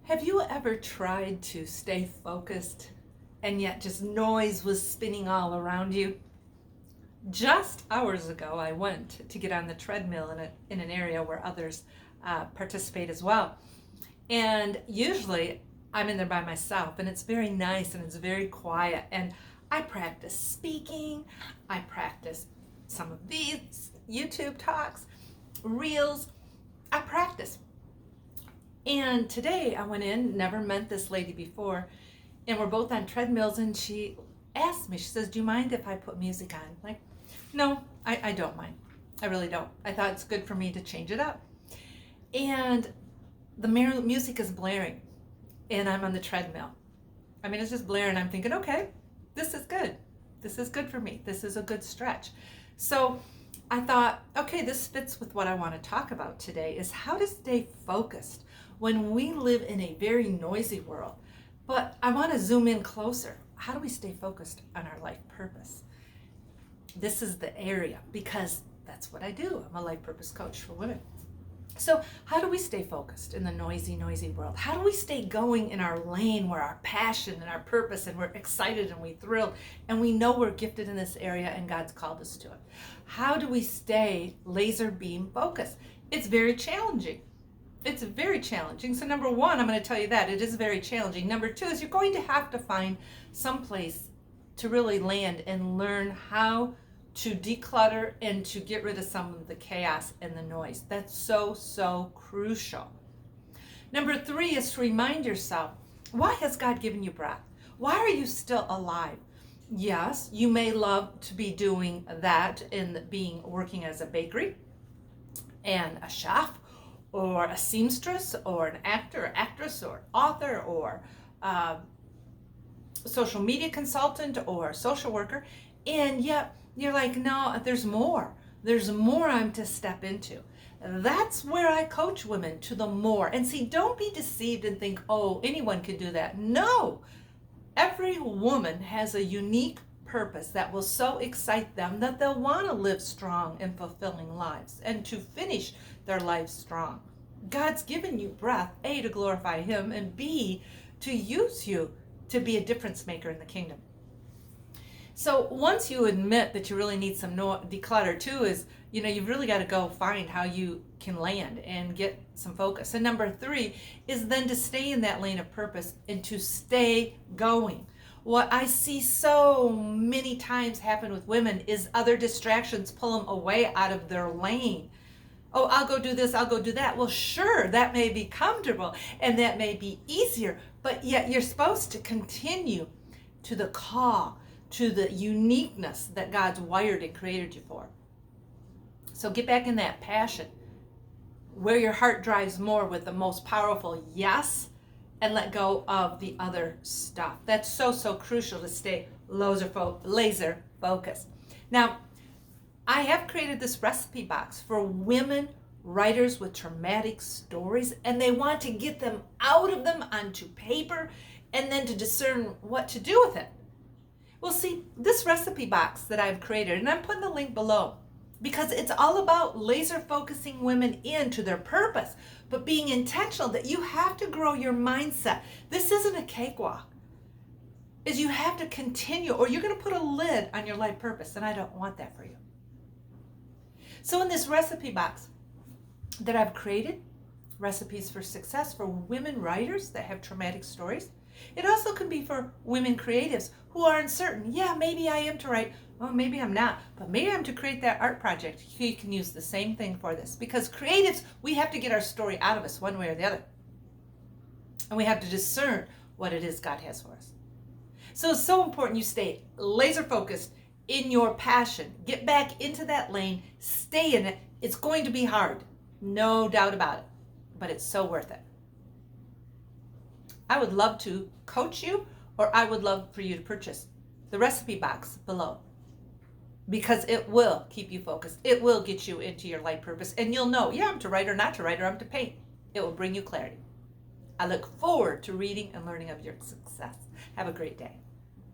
Have you ever tried to stay focused and yet just noise was spinning all around you? Just hours ago, I went to get on the treadmill in an area where others participate as well. And usually I'm in there by myself, and it's very nice and it's very quiet. And I practice speaking, I practice some of these YouTube talks, reels. I practice. And today I went in, never met this lady before, and we're both on treadmills, and she asked me, she says, "Do you mind if I put music on?" Like, no, I don't mind. I really don't. I thought it's good for me to change it up. And the music is blaring, and I'm on the treadmill. I mean, it's just blaring. I'm thinking, okay, this is good. This is good for me. This is a good stretch. So I thought, okay, this fits with what I want to talk about today, is how to stay focused when we live in a very noisy world. But I want to zoom in closer. How do we stay focused on our life purpose? This is the area, because that's what I do. I'm a life purpose coach for women. So how do we stay focused in the noisy world? How do we stay going in our lane where our passion and our purpose, and we're excited and we thrilled and we know we're gifted in this area and God's called us to it? How do we stay laser beam focused? It's very challenging. It's very challenging. So number one, I'm going to tell you that it is very challenging. Number two is you're going to have to find some place to really land and learn how to declutter and to get rid of some of the chaos and the noise. That's so crucial. Number three is to remind yourself, why has God given you breath? Why are you still alive? Yes, you may love to be doing that in working as a bakery and a chef, or a seamstress, or an actor or actress, or author, or social media consultant, or social worker, and yet you're like, no, there's more. There's more I'm to step into. That's where I coach women to the more. And see, don't be deceived and think, oh, anyone can do that. No, every woman has a unique purpose that will so excite them that they'll want to live strong and fulfilling lives and to finish their lives strong. God's given you breath, A, to glorify Him, and B, to use you to be a difference maker in the kingdom. So once you admit that you really need some declutter, too, is, you've really got to go find how you can land and get some focus. And number three is then to stay in that lane of purpose and to stay going. What I see so many times happen with women is other distractions pull them away out of their lane. Oh, I'll go do this, I'll go do that. Well, sure, that may be comfortable and that may be easier, but yet you're supposed to continue to the call, to the uniqueness that God's wired and created you for. So get back in that passion where your heart drives more with the most powerful yes, and let go of the other stuff. That's so crucial to stay laser focused. Now, I have created this recipe box for women writers with traumatic stories, and they want to get them out of them onto paper and then to discern what to do with it. Well, see, this recipe box that I've created, and I'm putting the link below, because it's all about laser focusing women into their purpose, but being intentional that you have to grow your mindset. This isn't a cakewalk. Is you have to continue, or you're going to put a lid on your life purpose, and I don't want that for you. So in this recipe box that I've created, recipes for success for women writers that have traumatic stories. It also can be for women creatives who are uncertain. Yeah, maybe I am to write. Well, maybe I'm not, but maybe I'm to create that art project. You can use the same thing for this, because creatives, we have to get our story out of us one way or the other. And we have to discern what it is God has for us. So it's so important you stay laser focused in your passion. Get back into that lane, stay in it. It's going to be hard, no doubt about it, but it's so worth it. I would love to coach you, or I would love for you to purchase the recipe box below, because it will keep you focused. It will get you into your life purpose, and you'll know, yeah, I'm to write or not to write, or I'm to paint. It will bring you clarity. I look forward to reading and learning of your success. Have a great day.